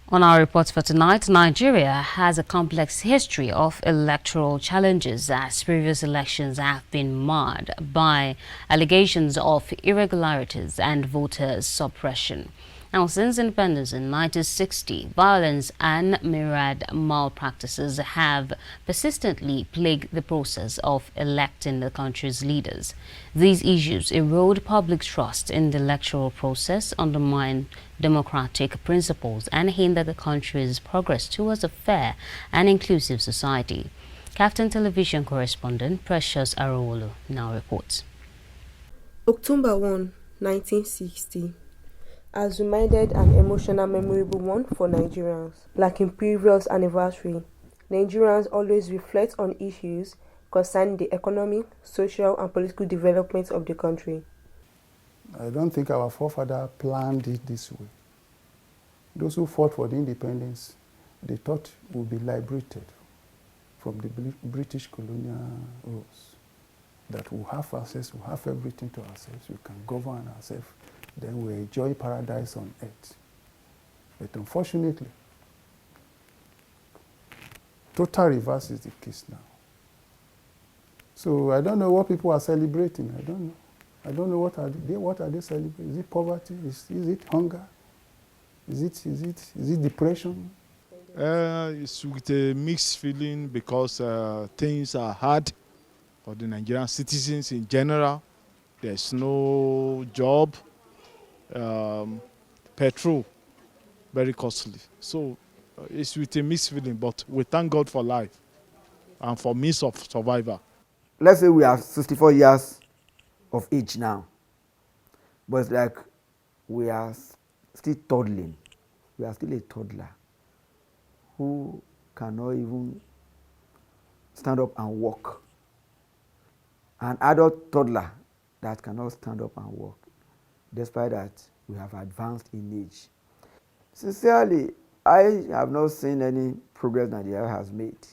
On our report for tonight, Nigeria has a complex history of electoral challenges as previous elections have been marred by allegations of irregularities and voter suppression. Now, since independence in 1960, violence and myriad malpractices have persistently plagued the process of electing the country's leaders. These issues erode public trust in the electoral process, undermine democratic principles, and hinder the country's progress towards a fair and inclusive society. KAFTAN television correspondent Precious Arowolo now reports. October 1, 1960 has reminded an emotional, memorable one for Nigerians. Like in previous anniversary, Nigerians always reflect on issues concerning the economic, social, and political development of the country. I don't think our forefathers planned it this way. Those who fought for the independence, they thought would be liberated from the British colonial rules. That we have access, we have everything to ourselves, we can govern ourselves, then we enjoy paradise on earth. But unfortunately, total reverse is the case now. So I don't know what people are celebrating. I don't know. I don't know what are they celebrating. Is it poverty? Is it hunger? Is it depression? It's with a mixed feeling because things are hard for the Nigerian citizens in general. There's no job, petrol, very costly. So it's with a mixed feeling, but we thank God for life and for means of survival. Let's say we are 64 years of age now, but it's like we are still toddling. We are still a toddler who cannot even stand up and walk. An adult toddler that cannot stand up and walk, despite that we have advanced in age. Sincerely, I have not seen any progress Nigeria has made.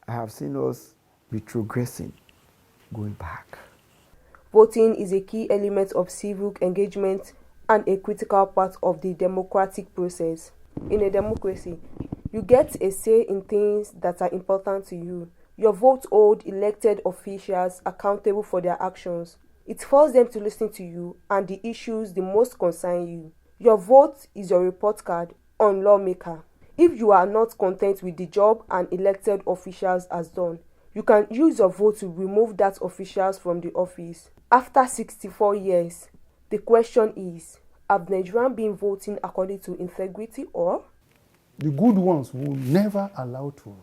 I have seen us retrogressing, going back. Voting is a key element of civic engagement and a critical part of the democratic process. In a democracy, you get a say in things that are important to you. Your vote holds elected officials accountable for their actions. It forces them to listen to you and the issues the most concern you. Your vote is your report card on lawmaker. If you are not content with the job an elected officials has done, you can use your vote to remove that officials from the office. After 64 years, the question is, have Nigerians been voting according to integrity or? The good ones will never allow to.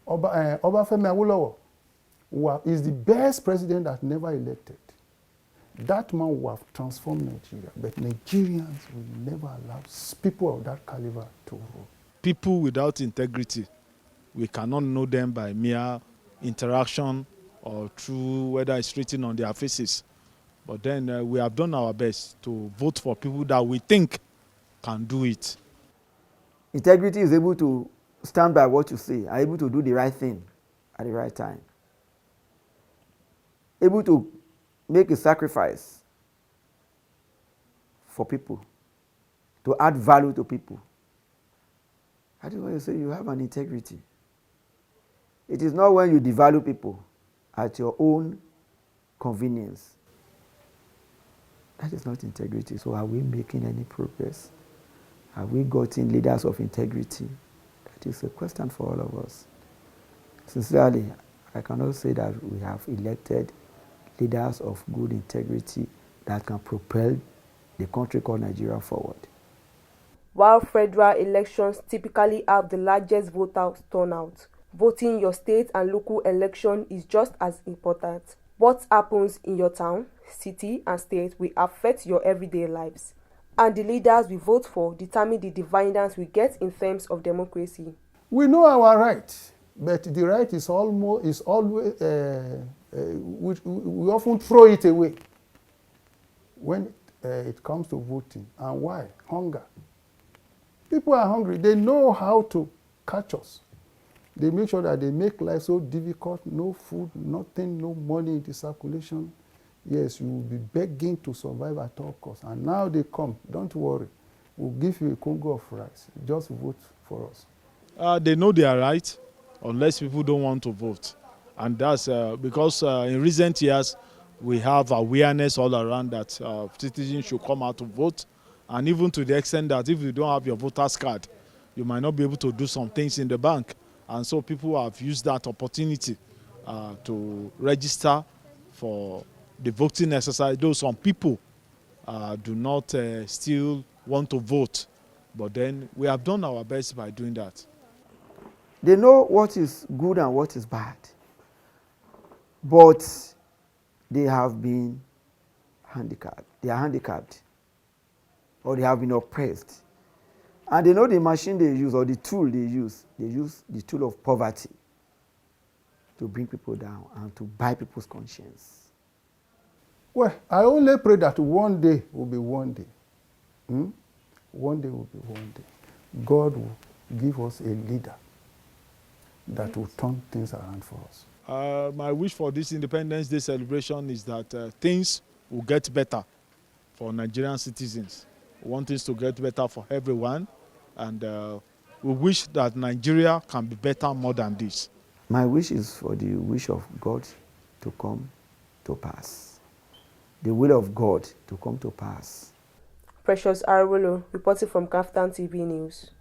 Obafemi Awolowo is the best president that never elected. That man will have transformed Nigeria, but Nigerians will never allow people of that caliber to rule. People without integrity, we cannot know them by mere interaction or through whether it's written on their faces. But then we have done our best to vote for people that we think can do it. Integrity is able to stand by what you say, are able to do the right thing at the right time. Able to make a sacrifice for people, to add value to people. That is why you say you have an integrity. It is not when you devalue people at your own convenience. That is not integrity. So are we making any progress? Have we gotten leaders of integrity? That is a question for all of us. Sincerely, I cannot say that we have elected leaders of good integrity that can propel the country called Nigeria forward. While federal elections typically have the largest voter turnout, voting your state and local election is just as important. What happens in your town, city, and state will affect your everyday lives. And the leaders we vote for determine the dividends we get in terms of democracy. We know our right, but the right is always we often throw it away when it comes to voting. And why? Hunger. People are hungry. They know how to catch us. They make sure that they make life so difficult, no food, nothing, no money in the circulation. Yes, you will be begging to survive at all costs. And now they come, don't worry. we'll give you a Congo of rice. Just vote for us. They know they are right, unless people don't want to vote. And that's because in recent years, we have awareness all around that citizens should come out to vote. And even to the extent that if you don't have your voter's card, you might not be able to do some things in the bank. And so people have used that opportunity to register for the voting exercise. Though some people do not still want to vote. But then we have done our best by doing that. They know what is good and what is bad. But they have been handicapped. They are handicapped. Or they have been oppressed. And they know the machine they use or the tool they use the tool of poverty to bring people down and to buy people's conscience. Well, I only pray that one day will be one day. One day will be one day. God will give us a leader that will turn things around for us. My wish for this Independence Day celebration is that things will get better for Nigerian citizens. We want things to get better for everyone, and we wish that Nigeria can be better more than this. My wish is for the wish of God to come to pass. The will of God to come to pass. Precious Arwolo, reporting from KAFTAN TV News.